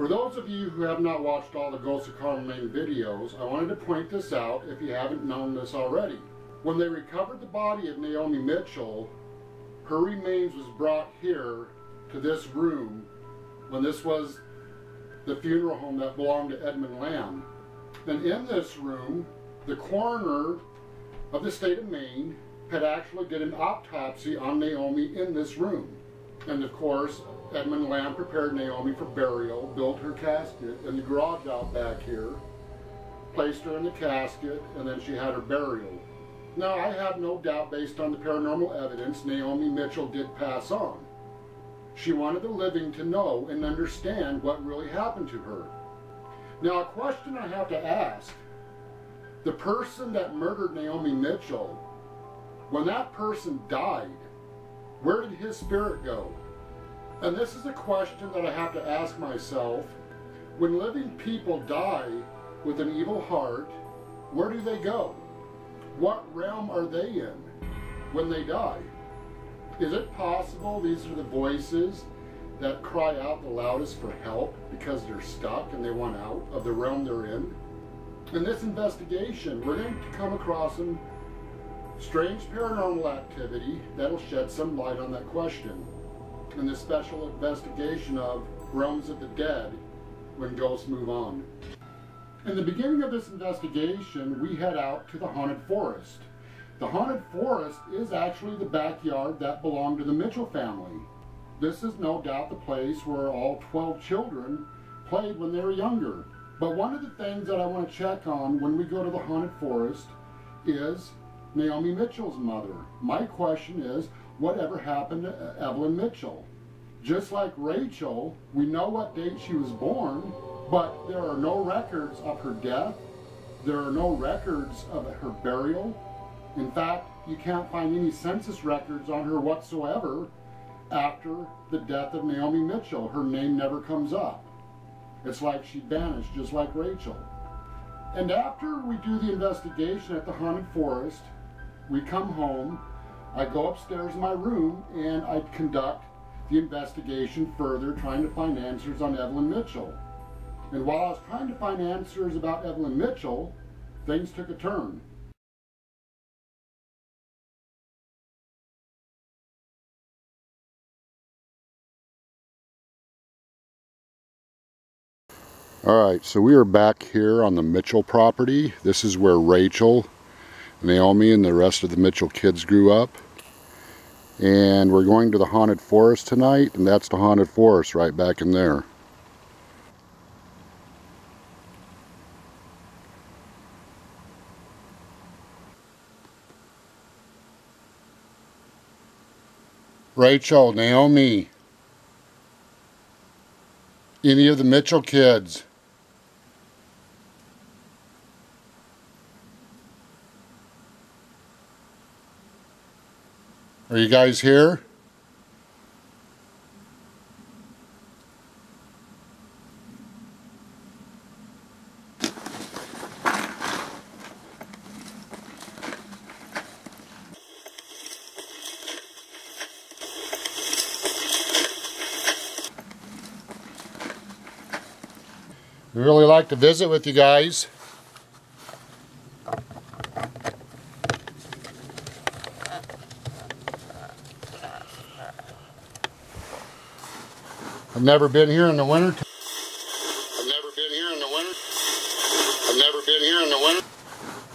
those of you who have not watched all the Ghosts of Carmel Maine videos, I wanted to point this out if you haven't known this already. When they recovered the body of NAOMI Mitchell, her remains was brought here to this room when this was the funeral home that belonged to Edmund Lamb. And in this room, the coroner of the state of Maine had actually did an autopsy on NAOMI in this room. And of course, Edmund Lamb prepared NAOMI for burial, built her casket in the garage out back here, placed her in the casket, and then she had her burial. Now, I have no doubt, based on the paranormal evidence, NAOMI Mitchell did pass on. She wanted the living to know and understand what really happened to her. Now, a question I have to ask, the person that murdered NAOMI Mitchell, when that person died, where did his spirit go? And this is a question that I have to ask myself. When living people die with an evil heart, where do they go? What realm are they in when they die? Is it possible these are the voices that cry out the loudest for help because they're stuck and they want out of the realm they're in? In this investigation, we're going to come across some strange paranormal activity that'll shed some light on that question. In this special investigation of realms of the dead when ghosts move on. In the beginning of this investigation, we head out to the haunted forest. The haunted forest is actually the backyard that belonged to the Mitchell family. This is no doubt the place where all 12 children played when they were younger. But one of the things that I want to check on when we go to the haunted forest is NAOMI Mitchell's mother. My question is, whatever happened to Evelyn Mitchell? Just like Rachel, we know what date she was born, but there are no records of her death. There are no records of her burial. In fact, you can't find any census records on her whatsoever after the death of NAOMI Mitchell. Her name never comes up. It's like she vanished, just like Rachel. And after we do the investigation at the haunted forest, we come home, I go upstairs in my room, and I conduct the investigation further, trying to find answers on Evelyn Mitchell. And while I was trying to find answers about Evelyn Mitchell, things took a turn. Alright, so we are back here on the Mitchell property. This is where Rachel, NAOMI, and the rest of the Mitchell kids grew up. And we're going to the haunted forest tonight, and that's the haunted forest right back in there. Rachel, NAOMI, any of the Mitchell kids? Are you guys here? We really like to visit with you guys. I've never been here in the winter. I've never been here in the winter. I've never been here in the winter.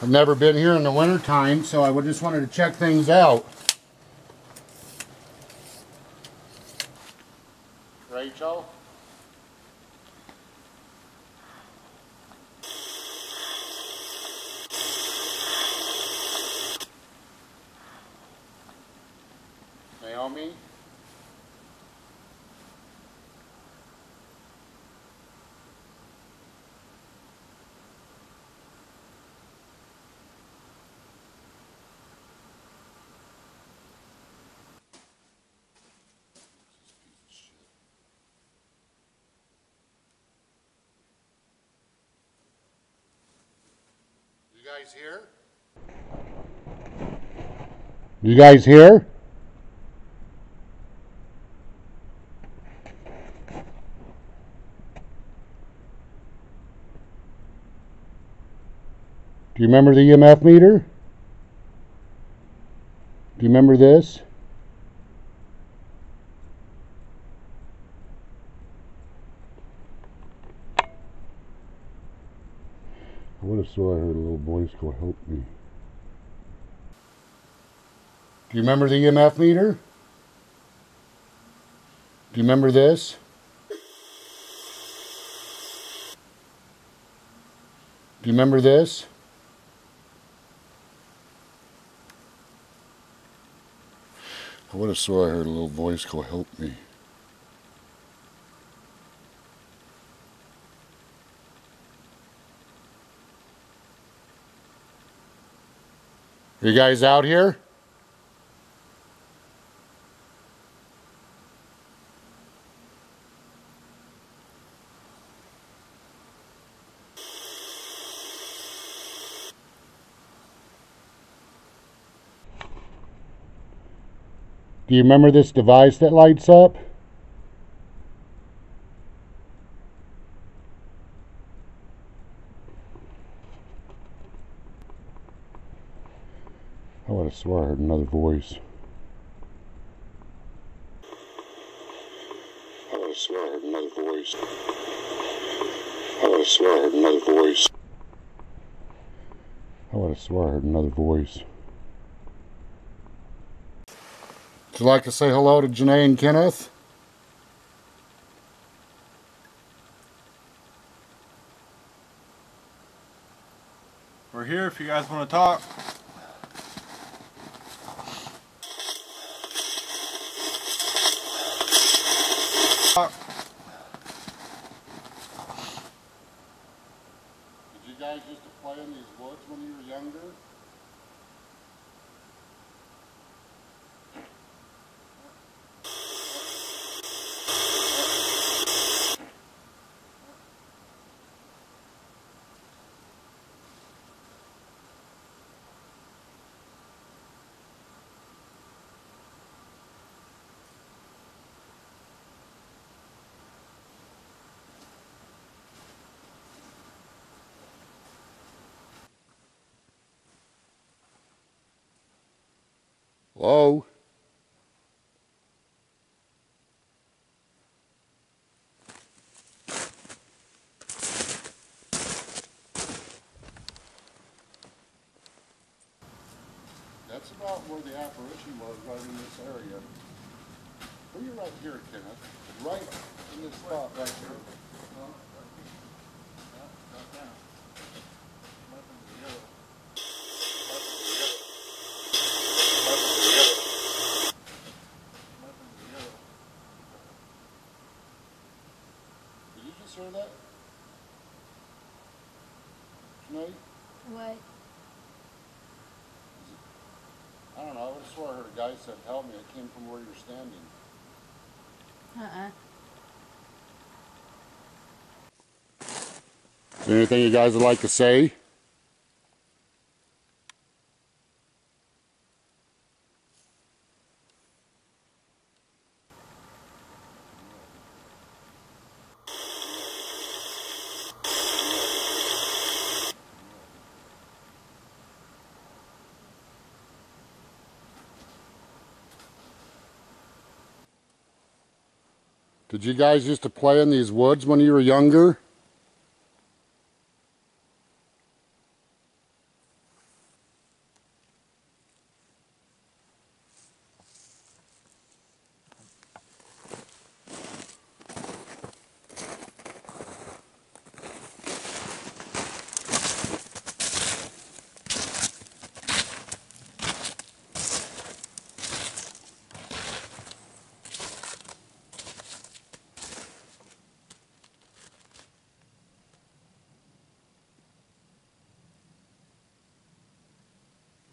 I've never been here in the winter time, so I just wanted to check things out. Rachel? NAOMI? You guys here? You guys here? Do you remember the EMF meter? Do you remember this? I would have swore I heard a little voice go, "Help me." Do you remember the EMF meter? Do you remember this? Do you remember this? I would have swore I heard a little voice go, "Help me." Are you guys out here? Do you remember this device that lights up? I would have swore I heard another voice. I would have swore I heard another voice. I would have swore I heard another voice. I would have swore I heard another voice. Would you like to say hello to Janae and Kenneth? We're here if you guys want to talk. Did you guys used to play in these woods when you were younger? Hello? That's about where the apparition was, right in this area. Well, you're right here, Kenneth. Right in this spot right here. Did you just hear that? Sinead? What? I don't know. I would have swore I heard a guy said, "Help me." It came from where you're standing. Is there anything you guys would like to say? Did you guys used to play in these woods when you were younger?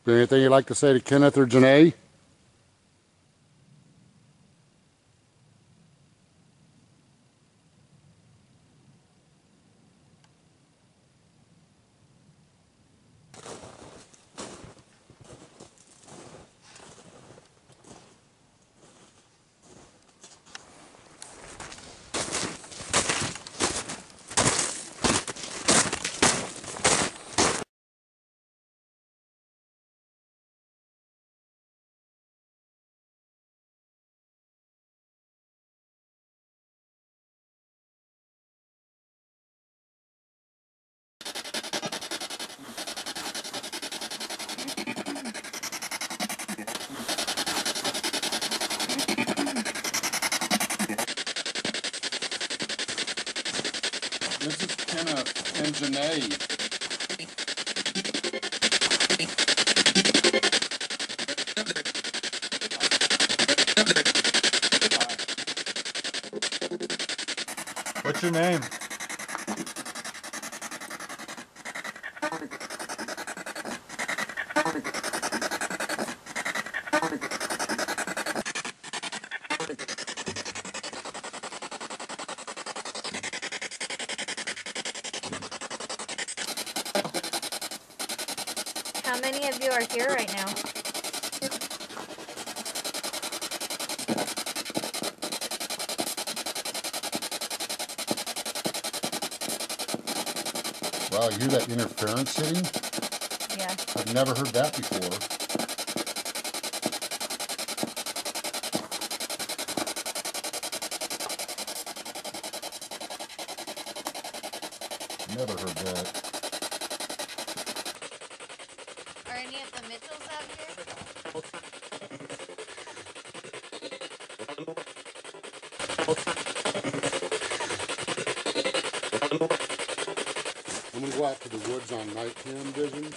Anything you'd like to say to Kenneth or Janae? and Janae. What's your name? How many of you are here right now? Wow, you hear that interference hitting? Yeah. I've never heard that before. Never heard that. Are any of the Mitchells out here? I'm going to go out to the woods on night cam vision.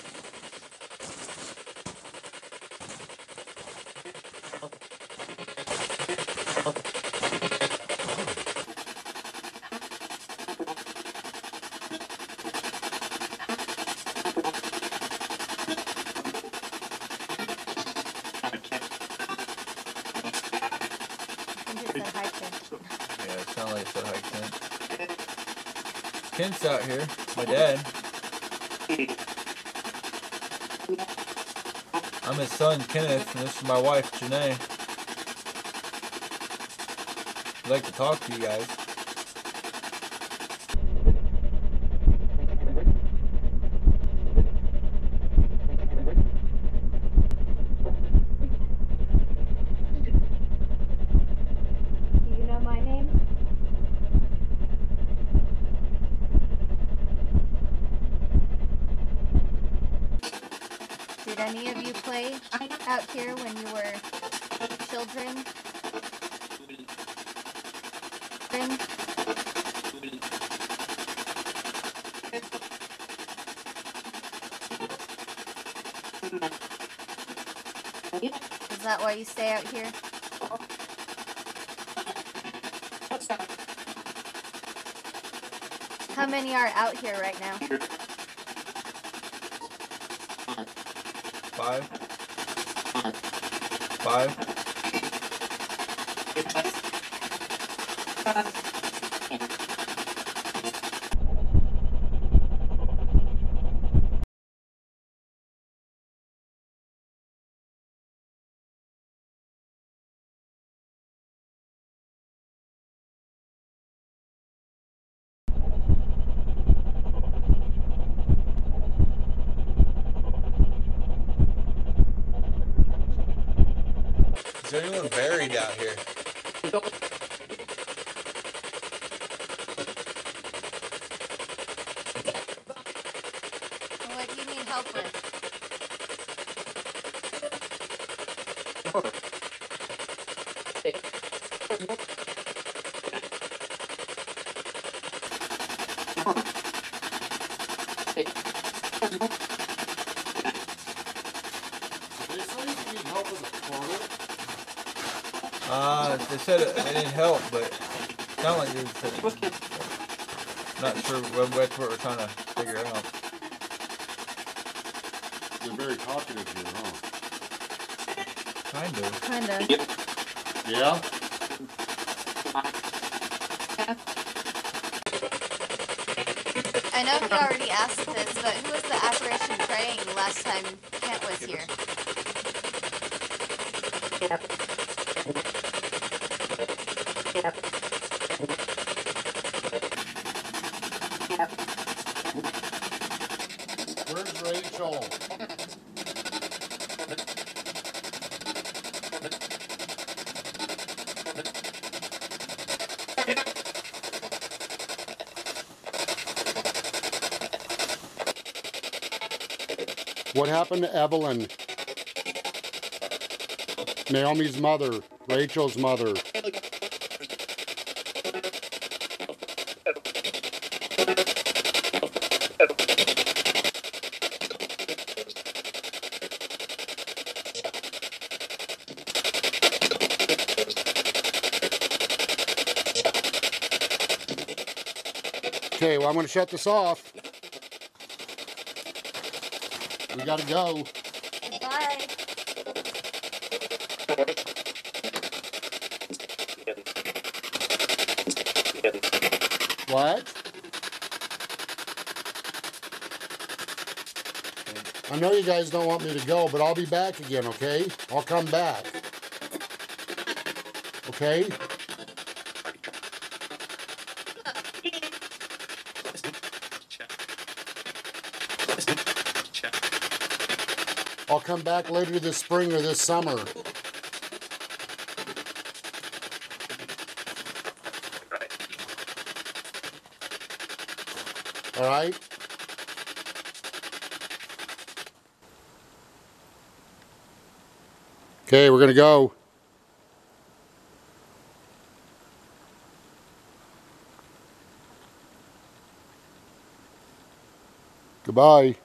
Yeah, it sounded like it said hi, Kent. Kent's out here, my dad. I'm his son, Kenneth, and this is my wife, Janae. I'd like to talk to you guys. Do you know my name? Did any of you play out here when you were children? Is that why you stay out here? How many are out here right now? 5. 5. Is there anyone buried out here? What do you need help with? They said they didn't help, but it sounded like they said it. Not sure that's what we're trying to figure out. They're very talkative here, huh? Kind of. Kinda. Yeah? I know he already asked this, but who was the apparition praying last time Kent was here? Where's Rachel? What happened to Evelyn? Naomi's mother, Rachel's mother. Okay, well, I'm going to shut this off. We got to go. Bye. What? I know you guys don't want me to go, but I'll be back again, okay? I'll come back. Okay? I'll come back later this spring or this summer. All right? Okay, we're going to go. Goodbye.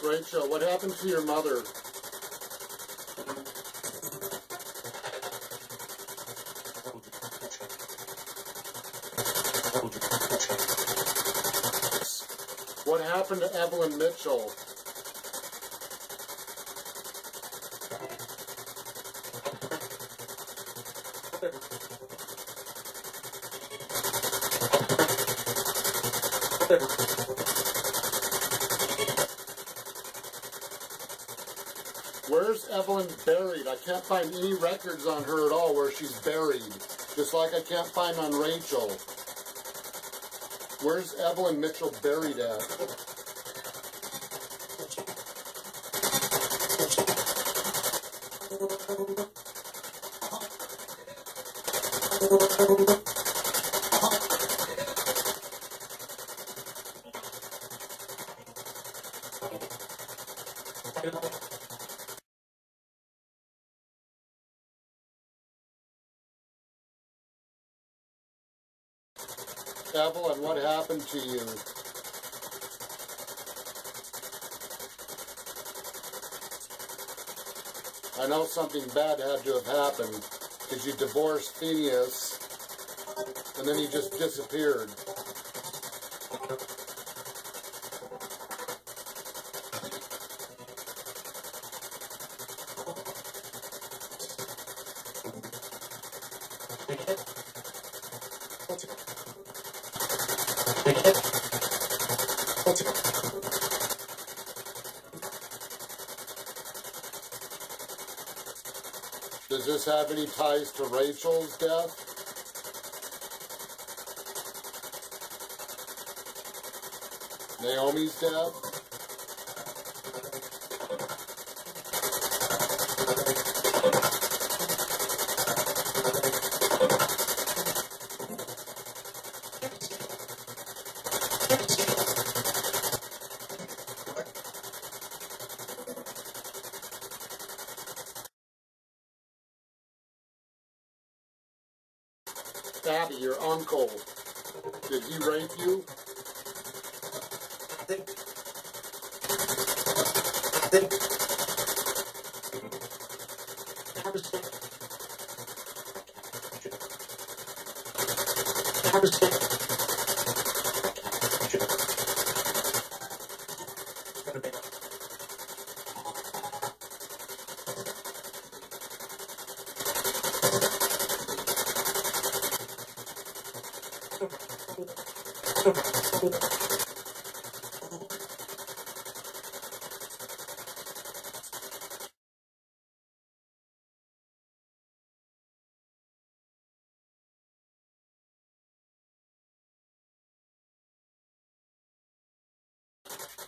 Rachel, what happened to your mother? What happened to Evelyn Mitchell? Where's Evelyn buried? I can't find any records on her at all where she's buried. Just like I can't find on Rachel. Where's Evelyn Mitchell buried at? Evelyn, what happened to you? I know something bad had to have happened, because you divorced Phineas, and then he just disappeared. Does this have any ties to Rachel's death? Naomi's death? Abby, your uncle, did he rape you?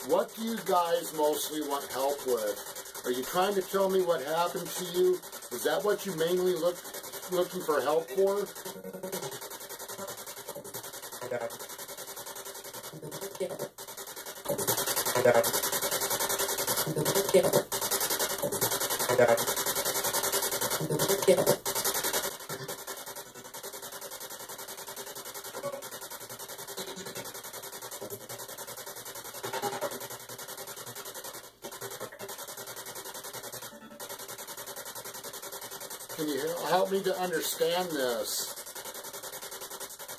What do you guys mostly want help with? Are you trying to tell me what happened to you? Is that what you mainly looking for help for? Can you help me to understand this?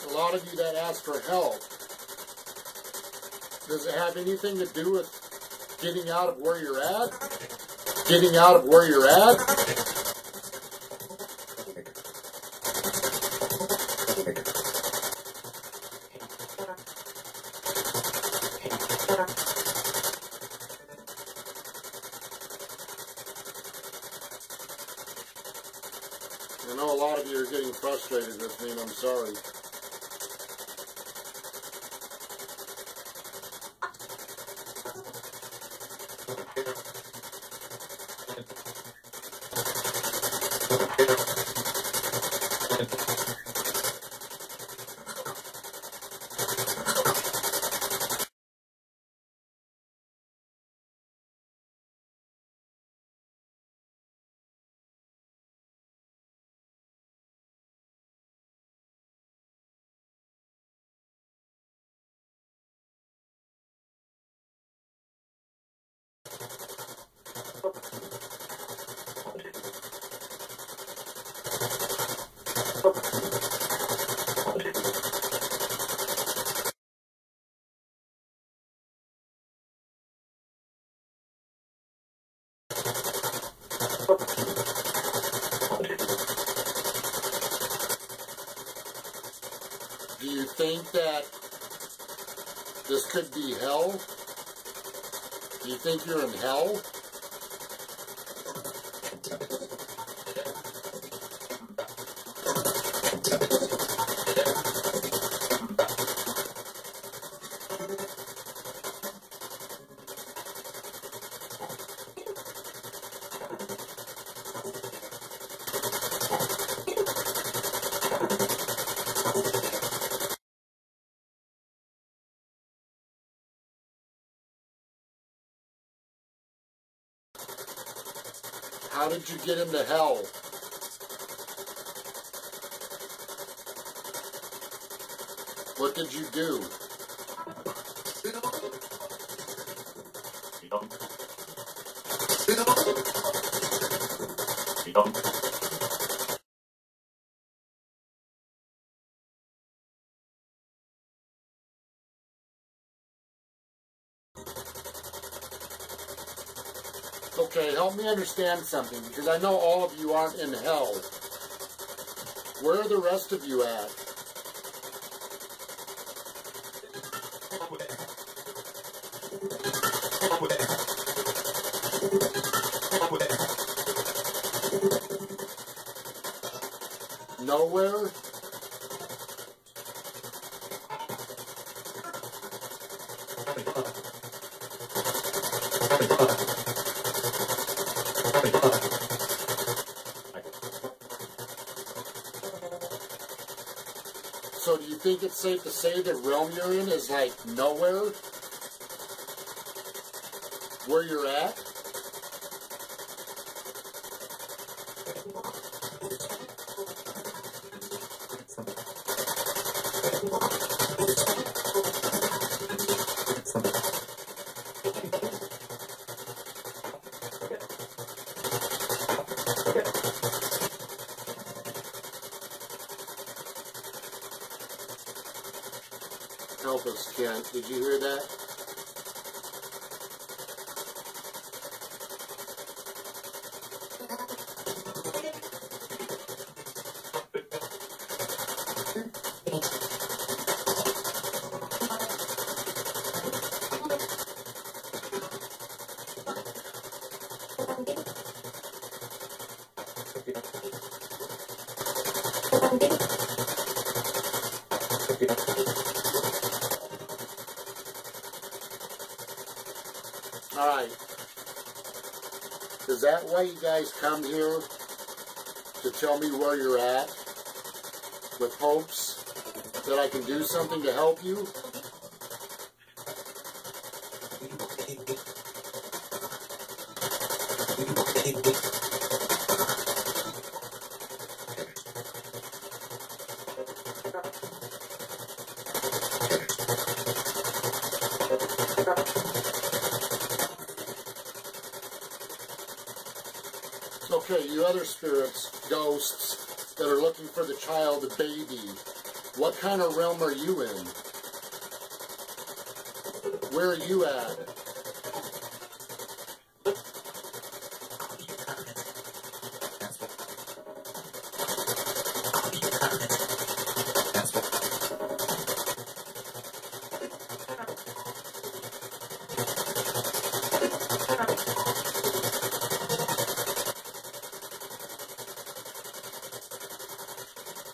A lot of you that ask for help, does it have anything to do with getting out of where you're at? Getting out of where you're at? I know a lot of you are getting frustrated with me, and I'm sorry. Do you think that this could be hell? Do you think you're in hell? How did you get into hell? What did you do? Okay, help me understand something, because I know all of you aren't in hell. Where are the rest of you at? Nowhere? So do you think it's safe to say the realm you're in is like nowhere? Where you're at? Help us, Kent. Did you hear that? Alright. Is that why you guys come here? To tell me where you're at? With hopes that I can do something to help you? Okay, you other spirits, ghosts, that are looking for the child, the baby, what kind of realm are you in? Where are you at?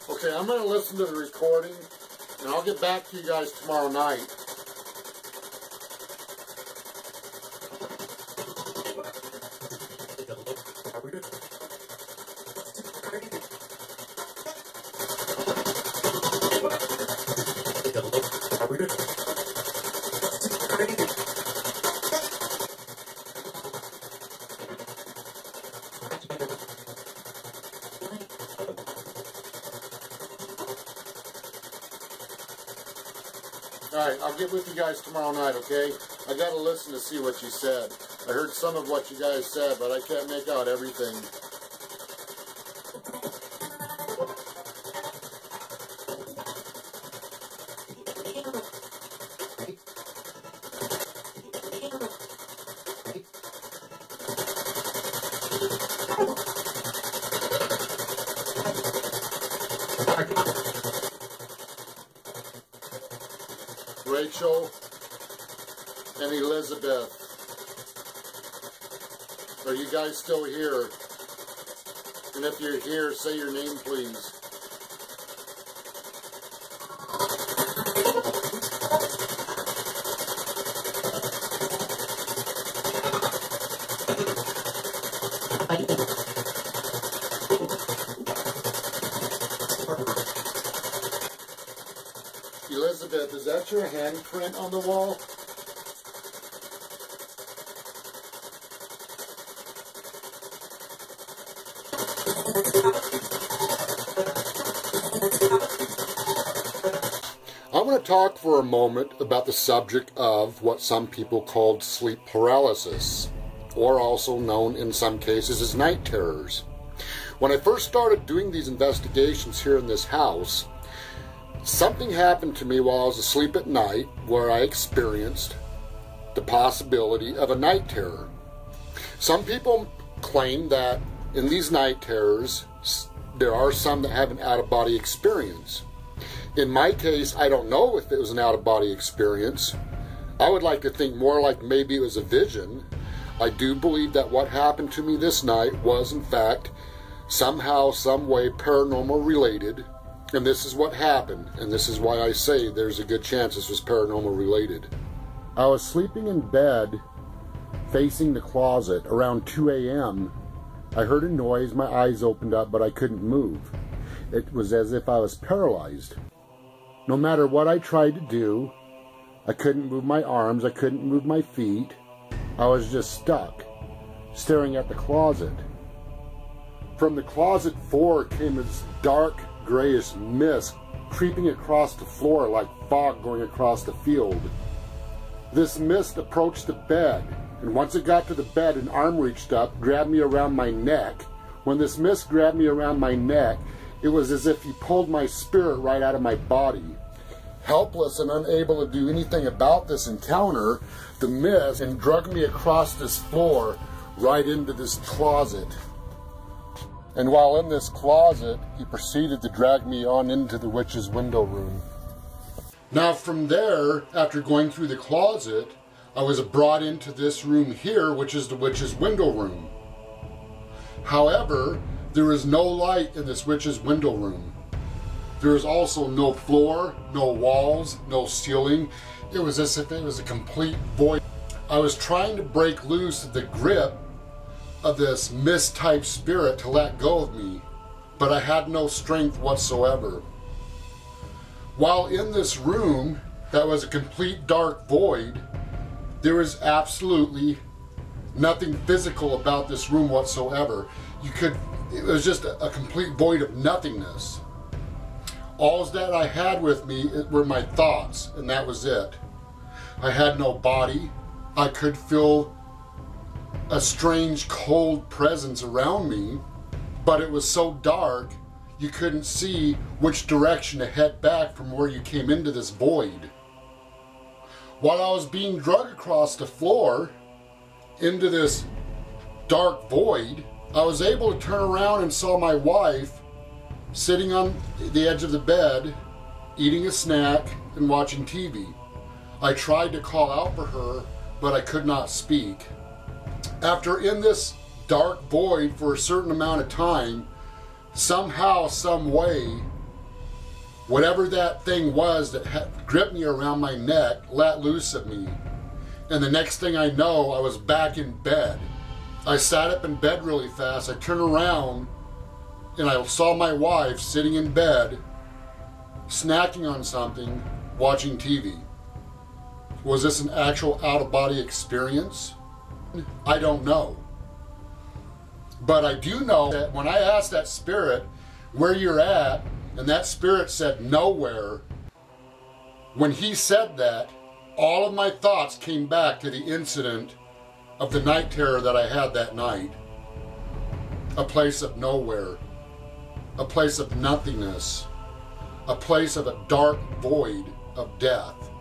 Okay, I'm going to listen to the recording, and I'll get back to you guys tomorrow night. Alright, I'll get with you guys tomorrow night, okay? I gotta listen to see what you said. I heard some of what you guys said, but I can't make out everything. Rachel and Elizabeth, are you guys still here? And if you're here, say your name, please. Elizabeth, is that your handprint on the wall? I'm going to talk for a moment about the subject of what some people called sleep paralysis, or also known in some cases as night terrors. When I first started doing these investigations here in this house, something happened to me while I was asleep at night where I experienced the possibility of a night terror. Some people claim that in these night terrors, there are some that have an out-of-body experience. In my case, I don't know if it was an out-of-body experience. I would like to think more like maybe it was a vision. I do believe that what happened to me this night was, in fact, somehow, some way paranormal related. And this is what happened, and this is why I say there's a good chance this was paranormal related. I was sleeping in bed, facing the closet. Around 2 a.m., I heard a noise, my eyes opened up, but I couldn't move. It was as if I was paralyzed. No matter what I tried to do, I couldn't move my arms, I couldn't move my feet. I was just stuck, staring at the closet. From the closet floor came this dark, grayish mist creeping across the floor like fog going across the field. This mist approached the bed, and once it got to the bed, an arm reached up, grabbed me around my neck. When this mist grabbed me around my neck, it was as if he pulled my spirit right out of my body. Helpless and unable to do anything about this encounter, the mist and dragged me across this floor right into this closet. And while in this closet, he proceeded to drag me on into the witch's window room. Now from there, after going through the closet, I was brought into this room here, which is the witch's window room. However, there is no light in this witch's window room. There is also no floor, no walls, no ceiling. It was as if it was a complete void. I was trying to break loose the grip of this mist-type spirit to let go of me, but I had no strength whatsoever. While in this room that was a complete dark void, there was absolutely nothing physical about this room whatsoever. It was just a complete void of nothingness. All that I had with me were my thoughts, and that was it. I had no body. I could feel a strange cold presence around me, but it was so dark you couldn't see which direction to head back from where you came into this void. While I was being dragged across the floor into this dark void, I was able to turn around and saw my wife sitting on the edge of the bed, eating a snack and watching TV. I tried to call out for her, but I could not speak. After in this dark void for a certain amount of time, somehow, some way, whatever that thing was that had gripped me around my neck let loose of me. And the next thing I know, I was back in bed. I sat up in bed really fast. I turned around and I saw my wife sitting in bed, snacking on something, watching TV. Was this an actual out-of-body experience? I don't know. But I do know that when I asked that spirit where you're at, and that spirit said nowhere, when he said that, all of my thoughts came back to the incident of the night terror that I had that night. A place of nowhere, a place of nothingness, a place of a dark void of death.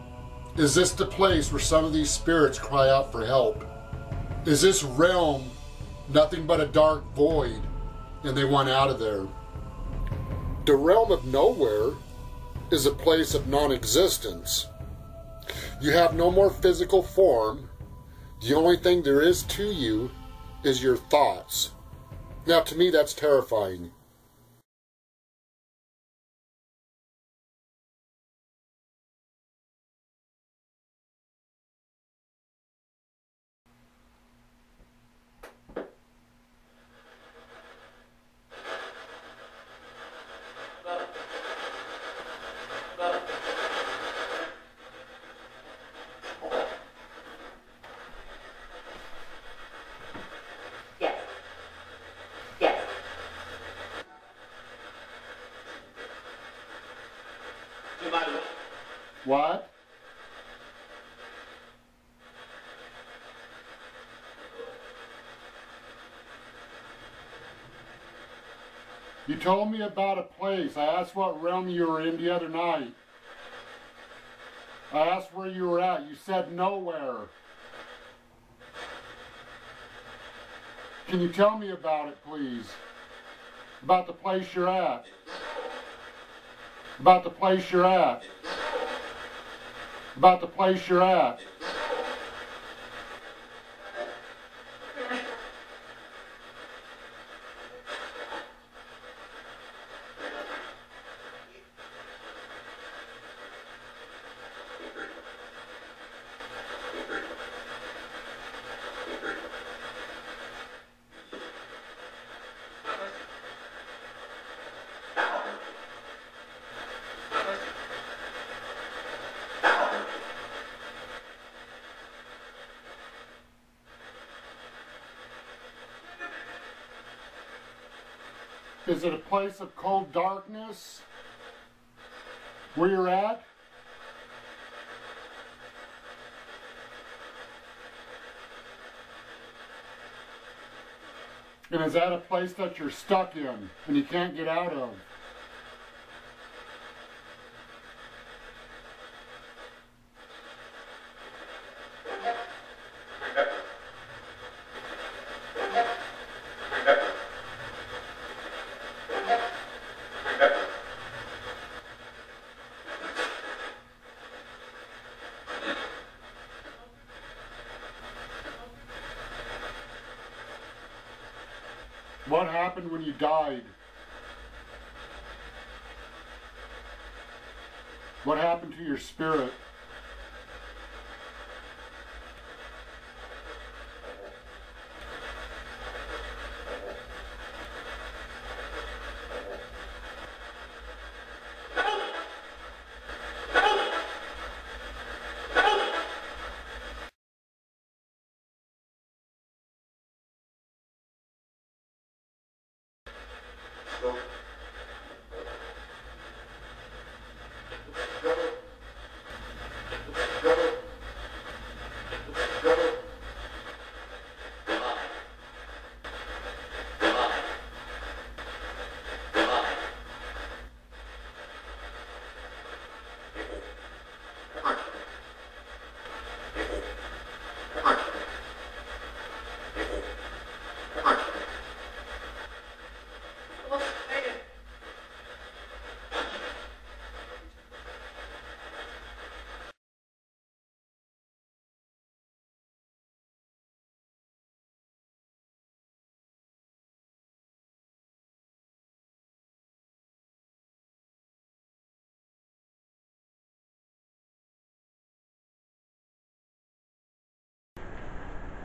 Is this the place where some of these spirits cry out for help? Is this realm nothing but a dark void and they want out of there? The realm of nowhere is a place of non-existence. You have no more physical form. The only thing there is to you is your thoughts. Now, to me, that's terrifying. What? You told me about a place. I asked what realm you were in the other night. I asked where you were at. You said nowhere. Can you tell me about it, please? About the place you're at. About the place you're at. About the place you're at. Is it a place of cold darkness where you're at? And is that a place that you're stuck in and you can't get out of? What happened when you died? What happened to your spirit?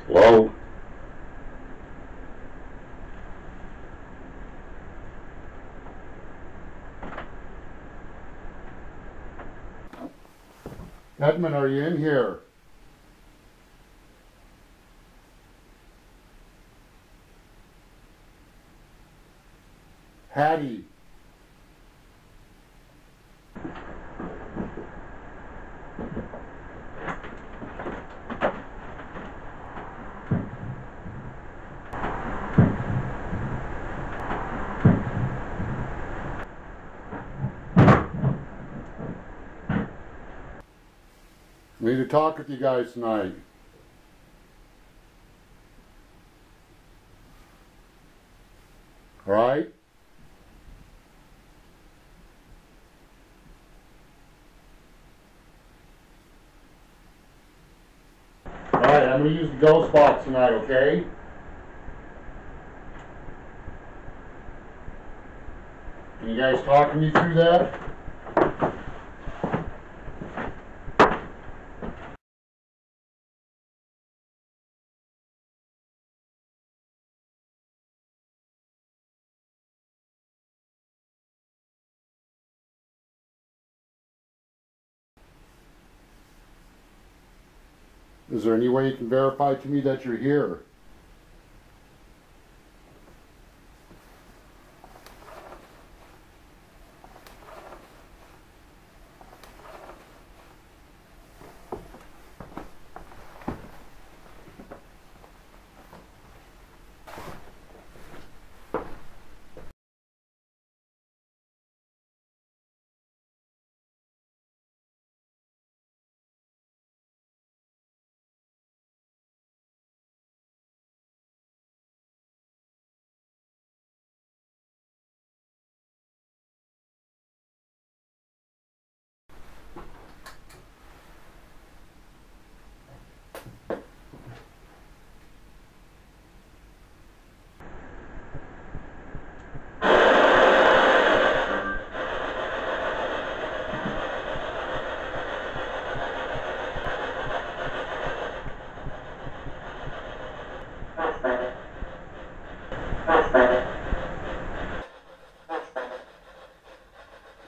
Hello? Edmund, are you in here? Hattie. I need to talk with you guys tonight. All right? All right, I'm going to use the ghost box tonight, okay? Can you guys talk to me through that? Is there any way you can verify to me that you're here?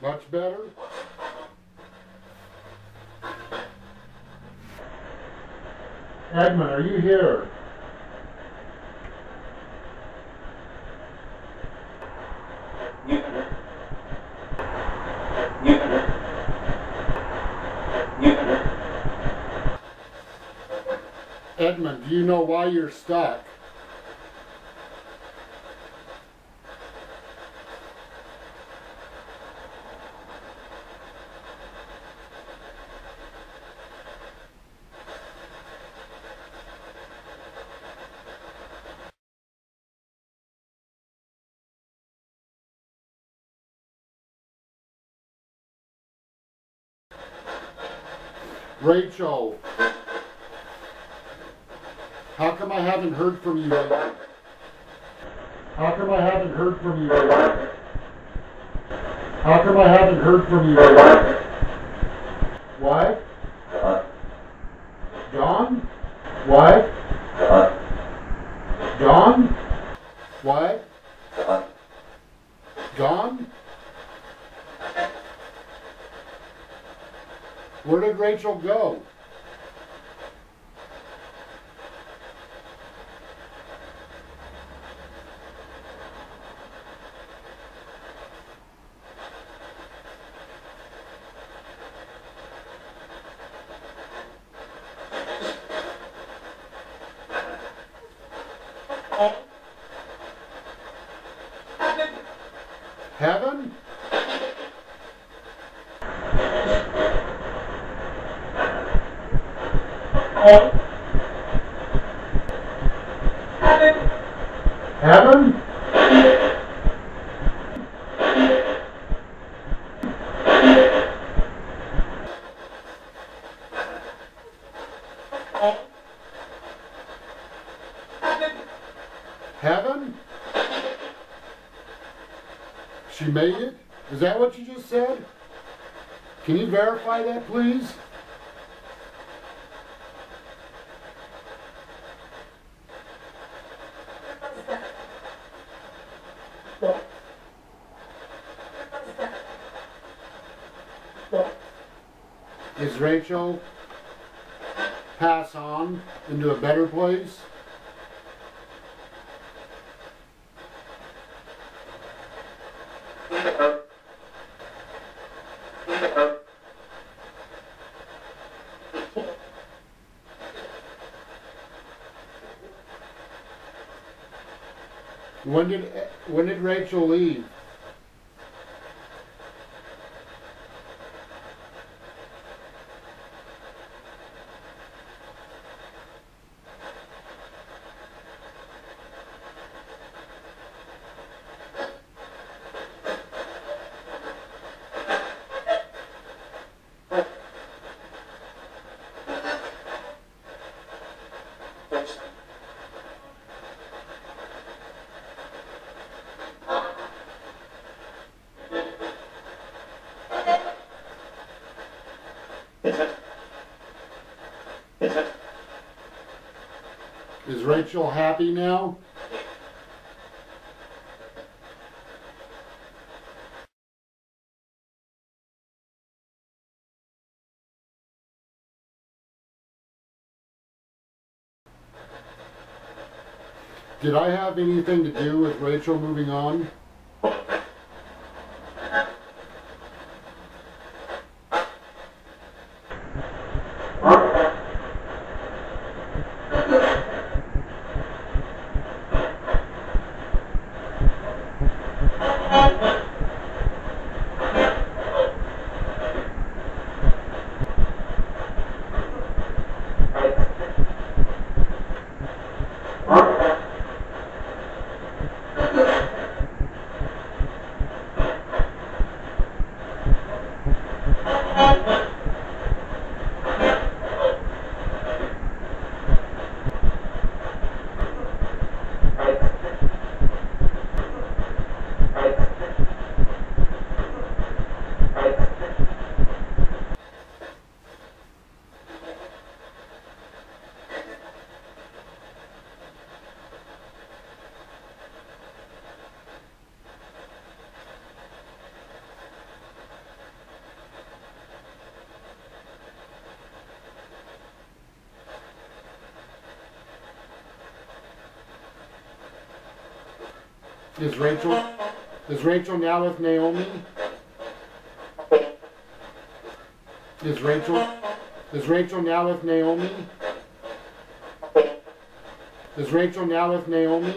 Much better? Edmund, are you here? Edmund, do you know why you're stuck? Rachel, how come I haven't heard from you lately? How come I haven't heard from you lately? How come I haven't heard from you lately? What? John? What? John? What? John? Where did Rachel go? Heaven? Heaven? Heaven? She made it? Is that what you just said? Can you verify that, please? Is Rachel pass on into a better place? When did Rachel leave? Is Rachel happy now? Did I have anything to do with Rachel moving on? Is Rachel now with Naomi? Is Rachel now with Naomi? Is Rachel now with Naomi?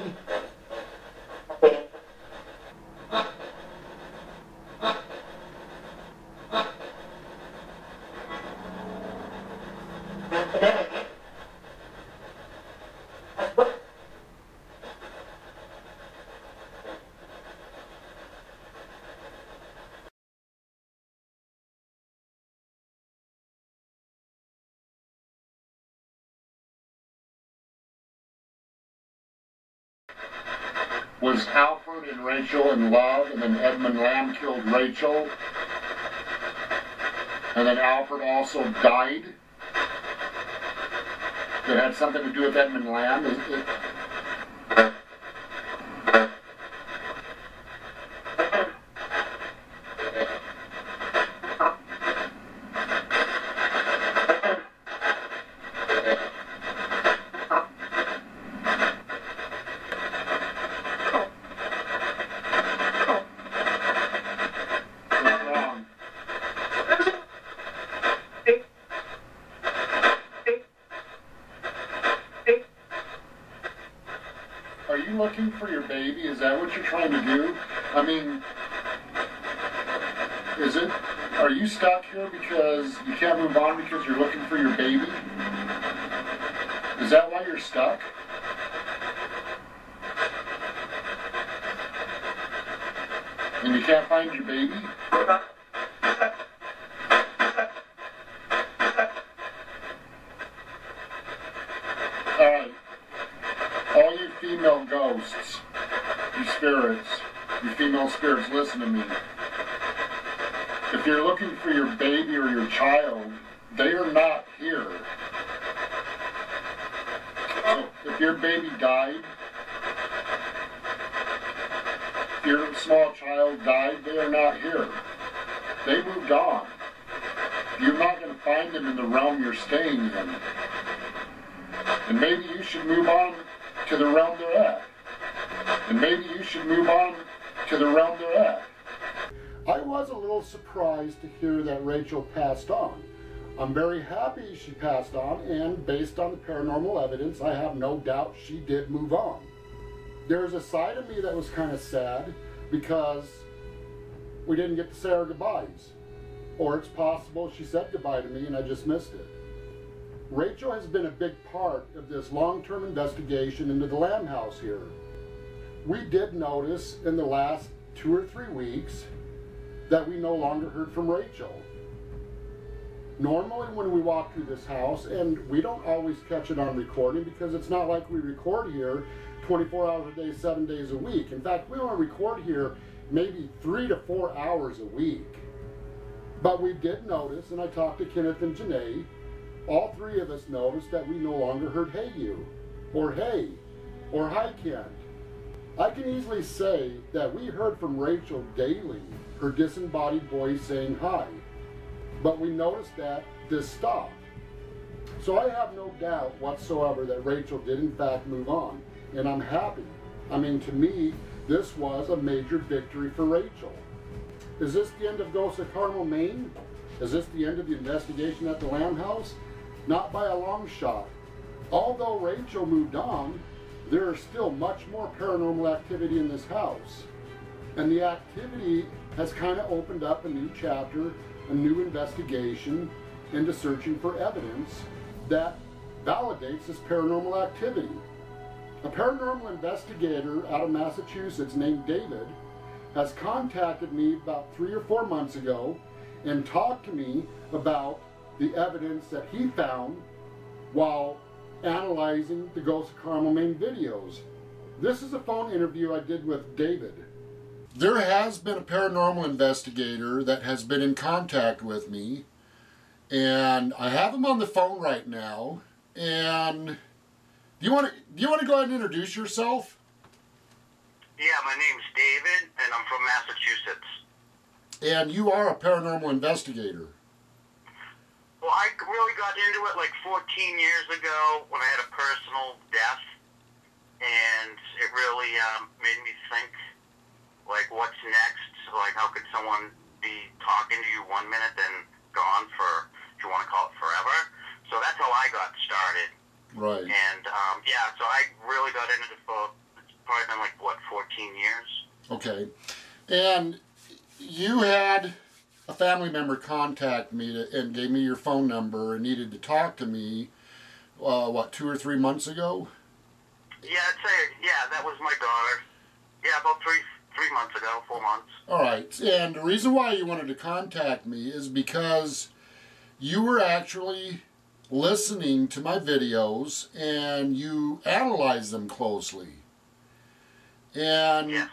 Was Alfred and Rachel in love, and then Edmund Lamb killed Rachel, and then Alfred also died? That had something to do with Edmund Lamb? Are you looking for your baby? Is that what you're trying to do? I mean, is it? Are you stuck here because you can't move on because you're looking for your baby? Is that why you're stuck? And you can't find your baby? Alright. All you female ghosts, you spirits, you female spirits, listen to me. If you're looking for your baby or your child, they are not here. So if your baby died, if your small child died, they are not here. They moved on. you're not going to find them in the realm you're staying in. And maybe you should move on to the realm they're at. And maybe you should move on to the realm they're at. I was a little surprised to hear that Rachel passed on. I'm very happy she passed on, and based on the paranormal evidence, I have no doubt she did move on. There's a side of me that was kind of sad because we didn't get to say our goodbyes. Or it's possible she said goodbye to me and I just missed it. Rachel has been a big part of this long-term investigation into the Lamb House here. We did notice in the last 2 or 3 weeks that we no longer heard from Rachel. Normally when we walk through this house, and we don't always catch it on recording because it's not like we record here 24 hours a day, 7 days a week. In fact, we only record here maybe 3 to 4 hours a week. But we did notice, and I talked to Kenneth and Janae, all 3 of us noticed that we no longer heard "Hey you," or "Hey," or "Hi Kent." I can easily say that we heard from Rachel daily, her disembodied voice saying hi. But we noticed that this stopped. So I have no doubt whatsoever that Rachel did in fact move on, and I'm happy. I mean, to me, this was a major victory for Rachel. Is this the end of Ghosts of Carmel, Maine? Is this the end of the investigation at the Lamb House? Not by a long shot. Although Rachel moved on, there is still much more paranormal activity in this house. And the activity has kind of opened up a new chapter, a new investigation into searching for evidence that validates this paranormal activity. A paranormal investigator out of Massachusetts named David has contacted me about 3 or 4 months ago and talked to me about the evidence that he found while analyzing the Ghosts of Carmel Maine videos. This is a phone interview I did with David. There has been a paranormal investigator that has been in contact with me, and I have him on the phone right now. And do you want to go ahead and introduce yourself? Yeah, my name's David, and I'm from Massachusetts. And you are a paranormal investigator. Well, I really got into it like 14 years ago when I had a personal death, and it really made me think, like, what's next? Like, how could someone be talking to you 1 minute and gone for, if you want to call it, forever? So that's how I got started. Right. And, yeah, so I really got into it for, it's probably been like, what, 14 years? Okay. And you had a family member contact me and gave me your phone number and needed to talk to me, what, 2 or 3 months ago? Yeah, I'd say, yeah, that was my daughter. Yeah, about three months ago, 4 months. All right. And the reason why you wanted to contact me is because you were actually listening to my videos and you analyzed them closely. And yes.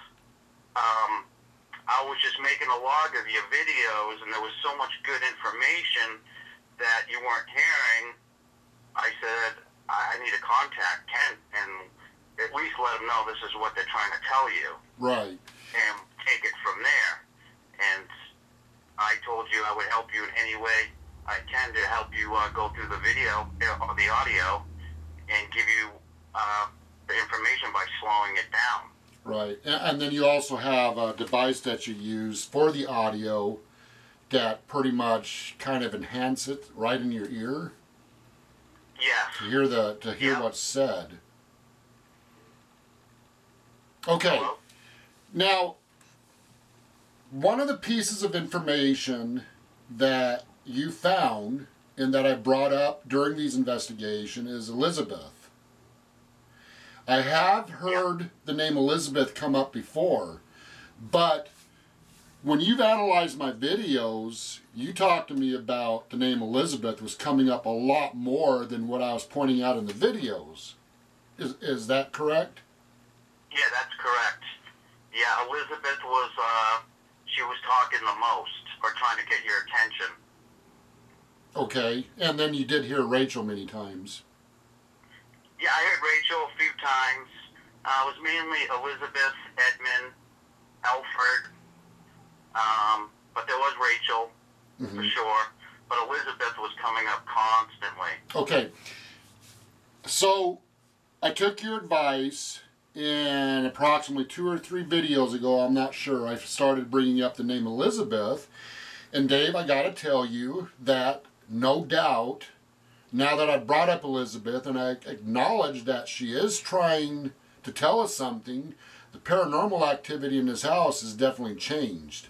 I was just making a log of your videos, and there was so much good information that you weren't hearing. I said, I need to contact Kent and at least let him know this is what they're trying to tell you. right. And take it from there. And I told you I would help you in any way I can to help you go through the video or the audio and give you the information by slowing it down. Right. And then you also have a device that you use for the audio that pretty much kind of enhance it right in your ear. Yes. To hear Yep. what's said. Okay. Hello? Now, one of the pieces of information that you found and that I brought up during these investigations is Elizabeth. I have heard the name Elizabeth come up before, but when you've analyzed my videos, you talked to me about the name Elizabeth was coming up a lot more than what I was pointing out in the videos. Is that correct? Yeah, that's correct. Yeah, Elizabeth was, she was talking the most, or trying to get your attention. Okay, and then you did hear Rachel many times. Yeah, I heard Rachel a few times. It was mainly Elizabeth, Edmund, Alfred, but there was Rachel, for sure. but Elizabeth was coming up constantly. Okay. So, I took your advice, and approximately 2 or 3 videos ago, I'm not sure, I started bringing up the name Elizabeth. And Dave, I gotta tell you that, no doubt, now that I've brought up Elizabeth and I acknowledge that she is trying to tell us something, the paranormal activity in this house has definitely changed.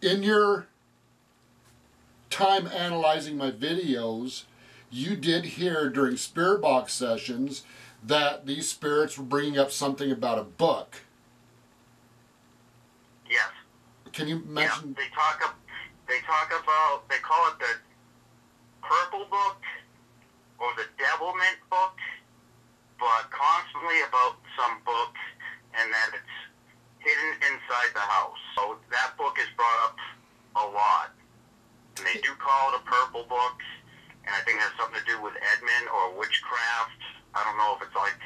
In your time analyzing my videos, you did hear during SPIRITBOX sessions that these spirits were bringing up something about a book. Yes. Can you mention? Yeah, they talk about, they call it the Purple Book or the Devilment Book, but constantly about some book and that it's hidden inside the house. So that book is brought up a lot. And they do call it a Purple Book, and I think it has something to do with Edmund or witchcraft. I don't know if it's like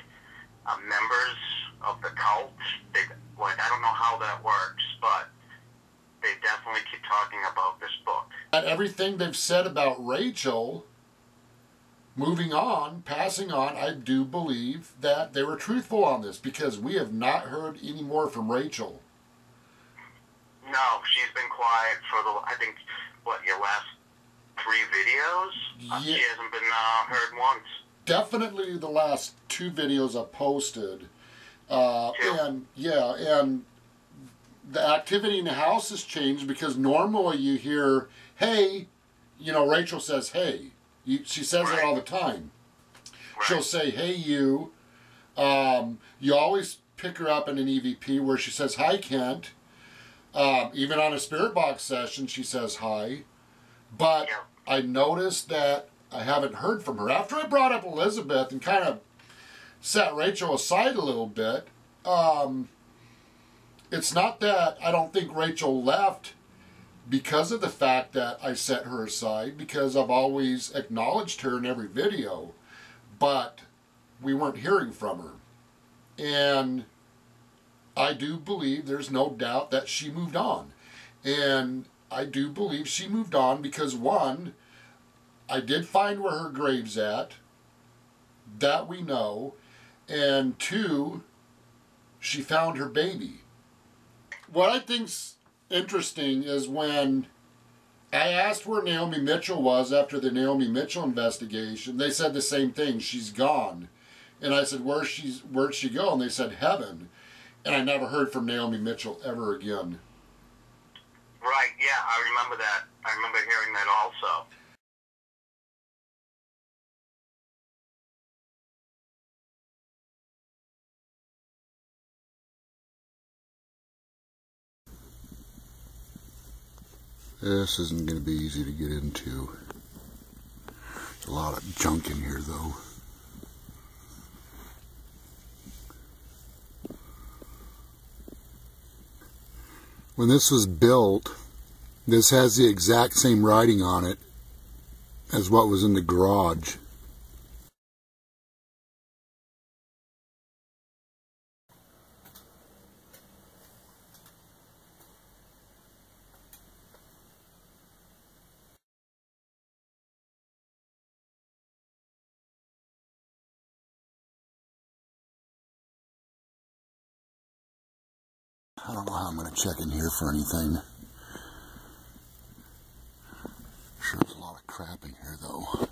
members of the cult. I don't know how that works, but they definitely keep talking about this book. Everything they've said about Rachel, moving on, passing on, I do believe that they were truthful on this, because we have not heard any more from Rachel. No, she's been quiet for I think, your last 3 videos? Yeah. She hasn't been heard once. Definitely the last 2 videos I posted. And the activity in the house has changed, because normally you hear, hey, Rachel says, hey. She says it all the time. Right. She'll say, hey, you. You always pick her up in an EVP where she says, hi, Kent. Even on a SPIRITBOX session, she says hi. But yeah. I noticed that I haven't heard from her. After I brought up Elizabeth and kind of set Rachel aside a little bit, it's not that I don't think Rachel left because of the fact that I set her aside, because I've always acknowledged her in every video, but we weren't hearing from her. And I do believe there's no doubt that she moved on. And I do believe she moved on because, one, I did find where her grave's at, that we know, and 2, she found her baby. What I think's interesting is when I asked where Naomi Mitchell was after the Naomi Mitchell investigation, they said the same thing, she's gone. And I said, where'd she go? And they said, heaven. And I never heard from Naomi Mitchell ever again. Right, yeah, I remember that. I remember hearing that also. This isn't going to be easy to get into. There's a lot of junk in here, though. When this was built, this has the exact same writing on it as what was in the garage. I don't know how I'm going to check in here for anything. Sure, there's a lot of crap in here, though.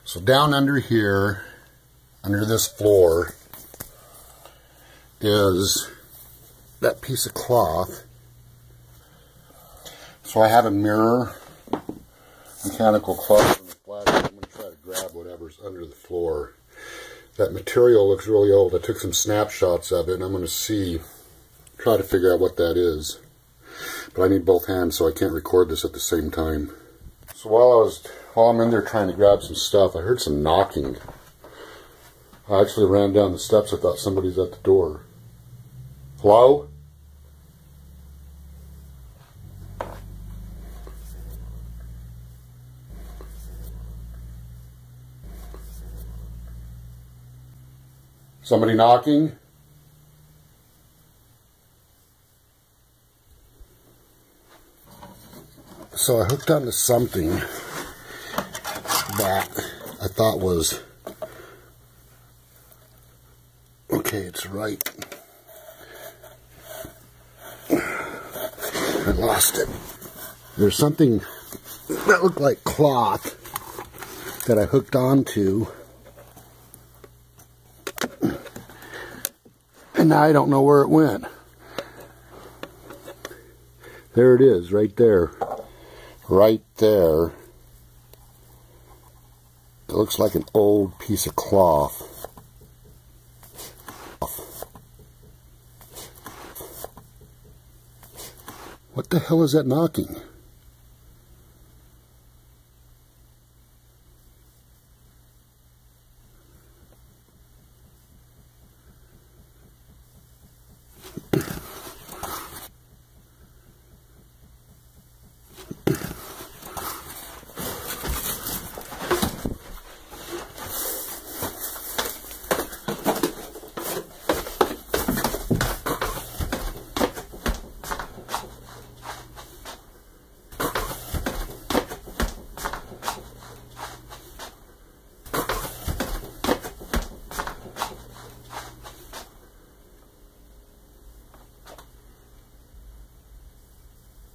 So down under here, under this floor, is that piece of cloth. So I have a mirror, mechanical cloth, and a flashlight. I'm going to try to grab whatever's under the floor. That material looks really old. I took some snapshots of it, and I'm going to try to figure out what that is. But I need both hands, so I can't record this at the same time. So while I'm in there trying to grab some stuff, I heard some knocking. I actually ran down the steps. I thought somebody's at the door. Hello? Somebody knocking? So I hooked onto something that I thought was, okay, it's right. I lost it. There's something that looked like cloth that I hooked onto. And now I don't know where it went. There it is, right there. Right there. It looks like an old piece of cloth. What the hell is that knocking?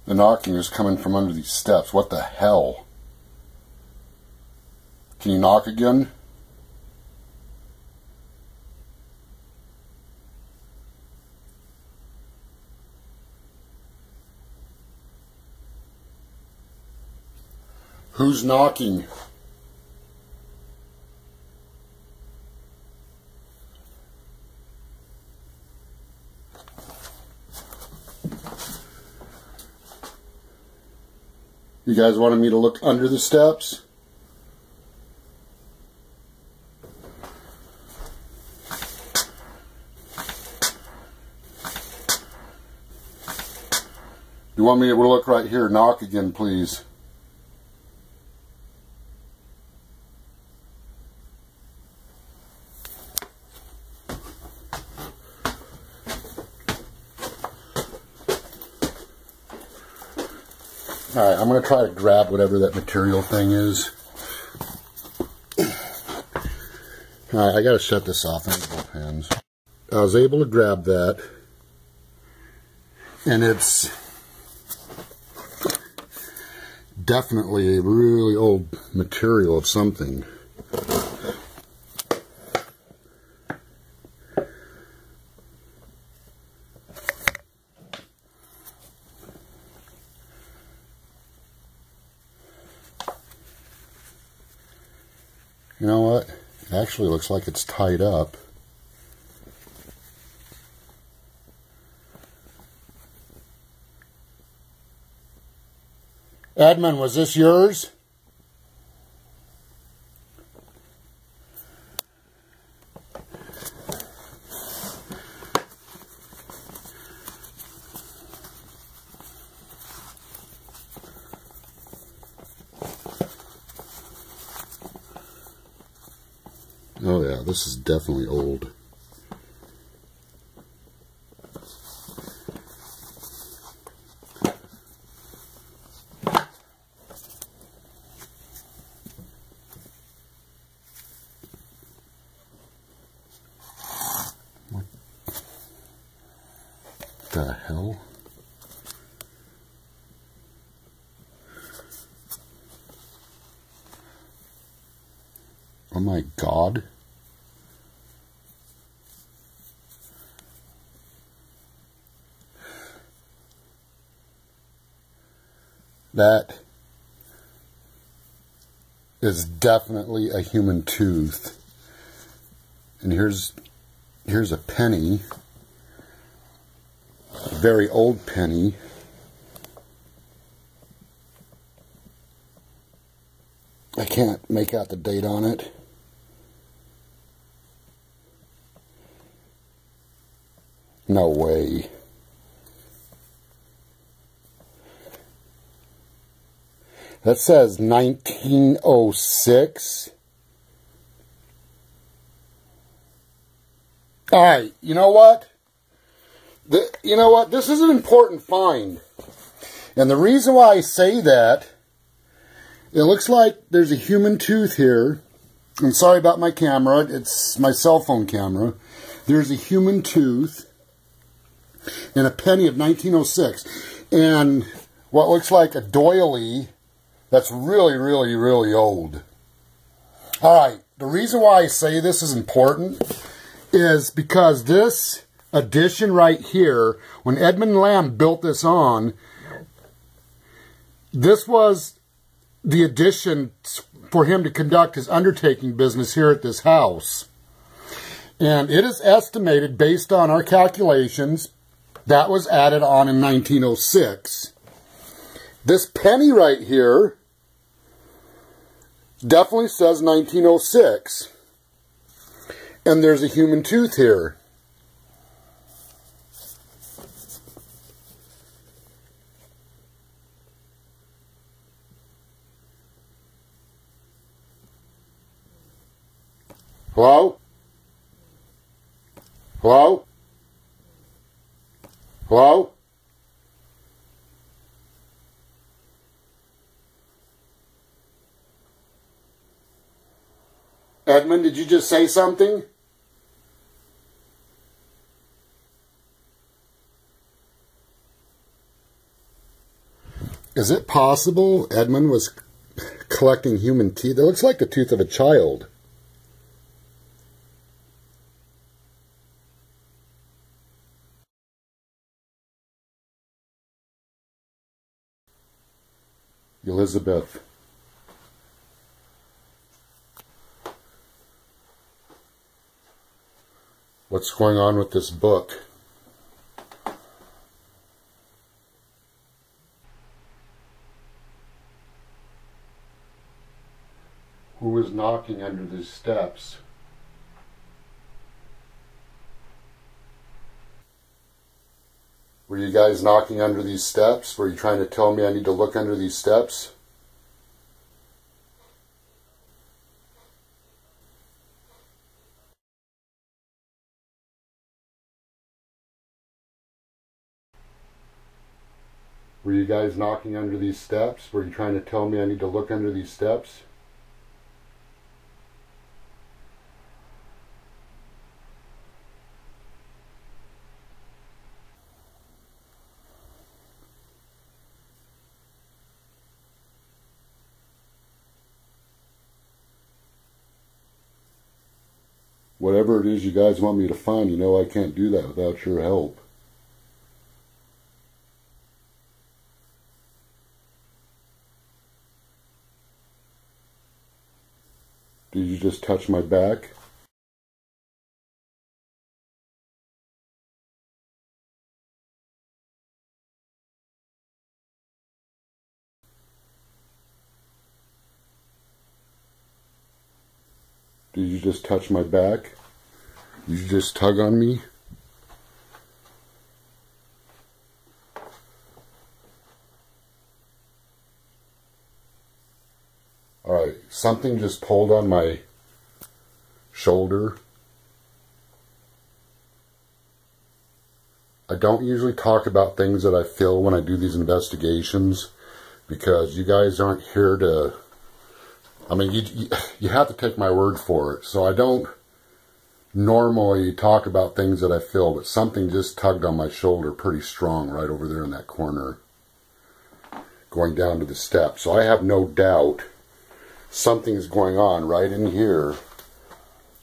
The knocking is coming from under these steps. What the hell? Can you knock again? Who's knocking? You guys wanted me to look under the steps? You want me to look right here? Knock again, please. Alright, I'm going to try to grab whatever that material thing is. Alright, I got to shut this off. I need both hands. I was able to grab that. And it's definitely a really old material of something. You know what? It actually looks like it's tied up. Edmund, was this yours? Oh yeah, this is definitely old. What the hell? Oh my God. That is definitely a human tooth. And here's a penny, a very old penny. I can't make out the date on it. No way. That says 1906. Alright, you know what? This is an important find. And the reason why I say that, it looks like there's a human tooth here. I'm sorry about my camera. It's my cell phone camera. There's a human tooth and a penny of 1906. And what looks like a doily that's really, really, really old. Alright, the reason why I say this is important is because this addition right here, when Edmund Lamb built this on, this was the addition for him to conduct his undertaking business here at this house. And it is estimated, based on our calculations, that was added on in 1906. This penny right here definitely says 1906. And there's a human tooth here. Hello? Hello? Hello? Edmund, did you just say something? Is it possible Edmund was collecting human teeth? It looks like the tooth of a child. Elizabeth. What's going on with this book? Who was knocking under these steps? Were you guys knocking under these steps? Were you trying to tell me I need to look under these steps? Were you guys knocking under these steps? Were you trying to tell me I need to look under these steps? Whatever it is you guys want me to find, you know I can't do that without your help. Did you just touch my back? Did you just touch my back? Did you just tug on me? Alright, something just pulled on my shoulder. I don't usually talk about things that I feel when I do these investigations, because you guys aren't here to... I mean, you have to take my word for it. So I don't normally talk about things that I feel, but something just tugged on my shoulder pretty strong right over there in that corner, going down to the steps. So I have no doubt something's going on right in here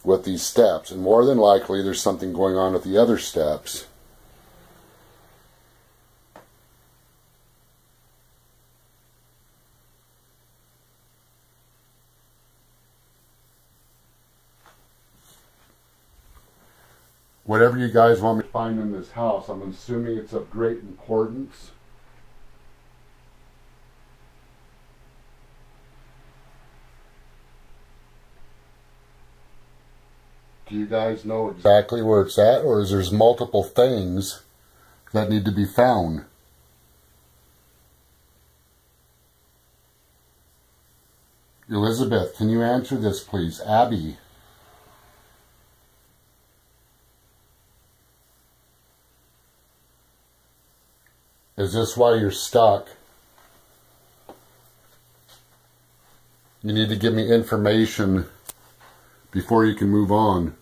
with these steps. And more than likely, there's something going on with the other steps. whatever you guys want me to find in this house, I'm assuming it's of great importance. Do you guys know exactly where it's at, or is there multiple things that need to be found? Elizabeth, can you answer this, please? Abby. Is this why you're stuck? You need to give me information before you can move on.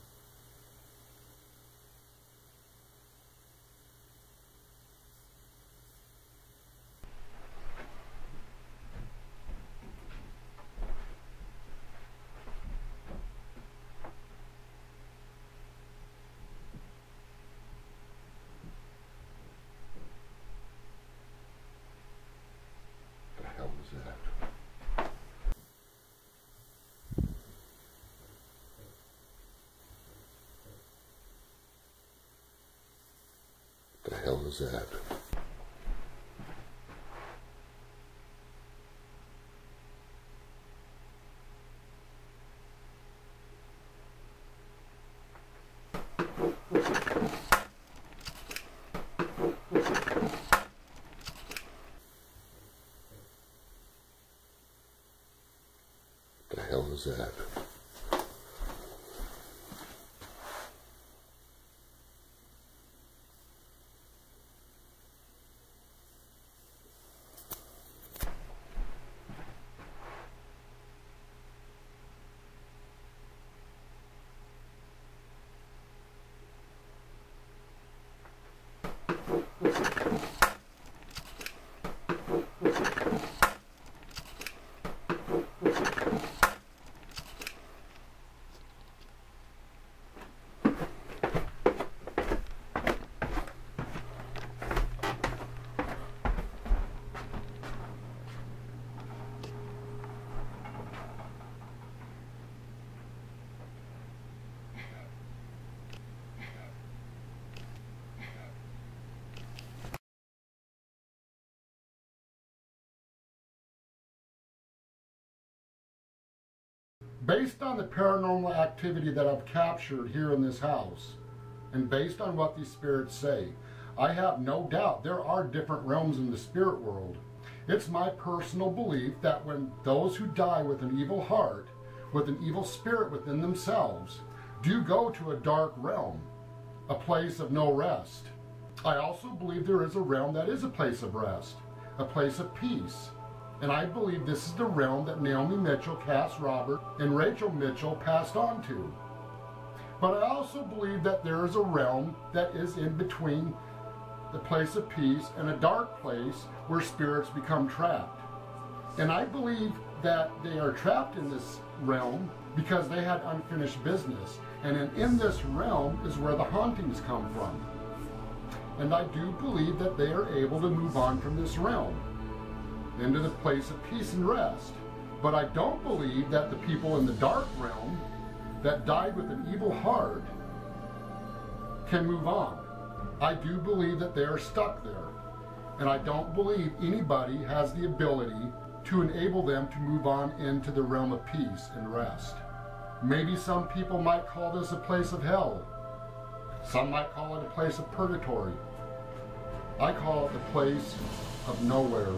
The hell is that? The hell is that? Based on the paranormal activity that I've captured here in this house, and based on what these spirits say, I have no doubt there are different realms in the spirit world. It's my personal belief that when those who die with an evil heart, with an evil spirit within themselves, do go to a dark realm, a place of no rest. I also believe there is a realm that is a place of rest, a place of peace. And I believe this is the realm that Naomi Mitchell, Cass Robert, and Rachel Mitchell passed on to. But I also believe that there is a realm that is in between the place of peace and a dark place where spirits become trapped. And I believe that they are trapped in this realm because they had unfinished business. And in this realm is where the hauntings come from. And I do believe that they are able to move on from this realm into the place of peace and rest. But I don't believe that the people in the dark realm that died with an evil heart can move on. I do believe that they are stuck there. And I don't believe anybody has the ability to enable them to move on into the realm of peace and rest. Maybe some people might call this a place of hell. Some might call it a place of purgatory. I call it the place of nowhere.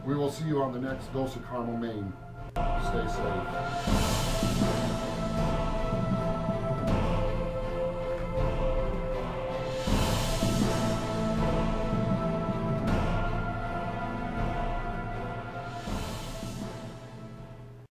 We will see you on the next dose of Carmel Maine. Stay safe.